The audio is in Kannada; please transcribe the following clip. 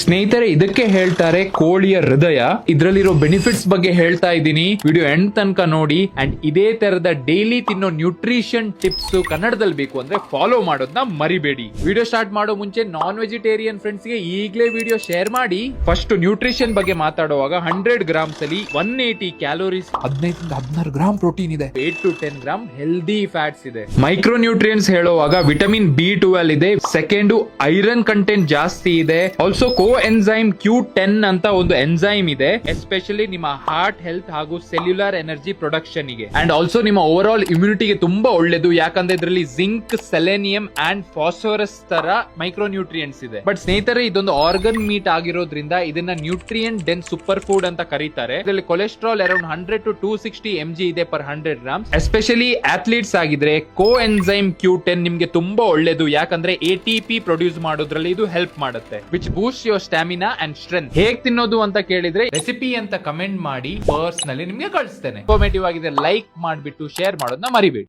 ಸ್ನೇಹಿತರೆ, ಇದಕ್ಕೆ ಹೇಳ್ತಾರೆ ಕೋಳಿಯ ಹೃದಯ. ಇದರಲ್ಲಿರೋ ಬೆನಿಫಿಟ್ಸ್ ಬಗ್ಗೆ ಹೇಳ್ತಾ ಇದ್ದೀನಿ, ವಿಡಿಯೋ ಎಂಡ್ ತನಕ ನೋಡಿ. ಅಂಡ್ ಇದೇ ತರದ ಡೈಲಿ ತಿನ್ನೋ ನ್ಯೂಟ್ರಿಷನ್ ಟಿಪ್ಸ್ ಕನ್ನಡದಲ್ಲಿ ಬೇಕು ಅಂದ್ರೆ ಫಾಲೋ ಮಾಡೋದನ್ನ ಮರಿಬೇಡಿ. ವಿಡಿಯೋ ಸ್ಟಾರ್ಟ್ ಮಾಡೋ ಮುಂಚೆ ನಾನ್ ವೆಜಿಟೇರಿಯನ್ ಫ್ರೆಂಡ್ಸ್ ಗೆ ಈಗಲೇ ವಿಡಿಯೋ ಶೇರ್ ಮಾಡಿ. ಫಸ್ಟ್ ನ್ಯೂಟ್ರಿಷನ್ ಬಗ್ಗೆ ಮಾತಾಡುವಾಗ 100 ಗ್ರಾಮ್ಸ್ ಅಲ್ಲಿ 180 ಕ್ಯಾಲೋರೀಸ್, 15-16 ಗ್ರಾಮ್ ಪ್ರೋಟೀನ್ ಇದೆ, 8 to 10 ಗ್ರಾಮ್ ಹೆಲ್ದಿ ಫ್ಯಾಟ್ಸ್ ಇದೆ. ಮೈಕ್ರೋ ನ್ಯೂಟ್ರಿಯನ್ಸ್ ಹೇಳುವಾಗ ವಿಟಮಿನ್ B12 ಇದೆ, ಸೆಕೆಂಡ್ ಐರನ್ ಕಂಟೆಂಟ್ ಜಾಸ್ತಿ ಇದೆ. ಆಲ್ಸೋ ಕೋ ಎನ್ಸೈಮ್ Q10 ಅಂತ ಒಂದು ಎನ್ಸೈಮ್ ಇದೆ, ಎಸ್ಪೆಷಲಿ ನಿಮ್ಮ ಹಾರ್ಟ್ ಹೆಲ್ತ್ ಹಾಗೂ ಸೆಲ್ಯುಲರ್ ಎನರ್ಜಿ ಪ್ರೊಡಕ್ಷನ್ ಗೆ. ಅಂಡ್ ಆಲ್ಸೋ ನಿಮ್ಮ ಓವರ್ ಆಲ್ ಇಮ್ಯುನಿಟಿಗೆ ತುಂಬಾ ಒಳ್ಳೇದು, ಯಾಕಂದ್ರೆ ಇದರಲ್ಲಿ ಜಿಂಕ್, ಸೆಲೆನಿಯಂ ಅಂಡ್ ಫಾಸ್ಫರಸ್ ತರ ಮೈಕ್ರೋ ನ್ಯೂಟ್ರಿಯೆಂಟ್ಸ್ ಇದೆ. ಬಟ್ ಸ್ನೇಹಿತರೆ, ಇದೊಂದು ಆರ್ಗನ್ ಮೀಟ್ ಆಗಿರೋದ್ರಿಂದ ಇದನ್ನ ನ್ಯೂಟ್ರಿಯೆಂಟ್ ಡೆನ್ ಸೂಪರ್ ಫುಡ್ ಅಂತ ಕರೀತಾರೆ. ಇದರಲ್ಲಿ ಕೊಲೆಸ್ಟ್ರಾಲ್ ಅರೌಂಡ್ 100 to 260 mg ಇದೆ ಪರ್ 100 ಗ್ರಾಮ್ಸ್. ಎಸ್ಪೆಷಲಿ ಅಥ್ಲೀಟ್ಸ್ ಆಗಿದ್ರೆ ಕೋ ಎನ್ಸೈಮ್ Q10 ನಿಮ್ಗೆ ತುಂಬಾ ಒಳ್ಳೇದು, ಯಾಕಂದ್ರೆ ATP ಪ್ರೊಡ್ಯೂಸ್ ಮಾಡೋದ್ರಲ್ಲಿ ಇದು ಹೆಲ್ಪ್ ಮಾಡುತ್ತೆ, which Boost your stamina and strength. ಹೇಗ್ ತಿನ್ನೋದು ಅಂತ ಕೇಳಿದ್ರೆ ರೆಸಿಪಿ ಅಂತ ಕಮೆಂಟ್ ಮಾಡಿ, ಪರ್ಸನಲಿ ನಿಮ್ಗೆ ಕಳಿಸ್ತೇನೆ. ಇನ್ಫಾರ್ಮೇಟಿವ್ ಆಗಿದೆ ಲೈಕ್ ಮಾಡ್ಬಿಟ್ಟು ಶೇರ್ ಮಾಡೋದನ್ನ ಮರಿಬೇಡಿ.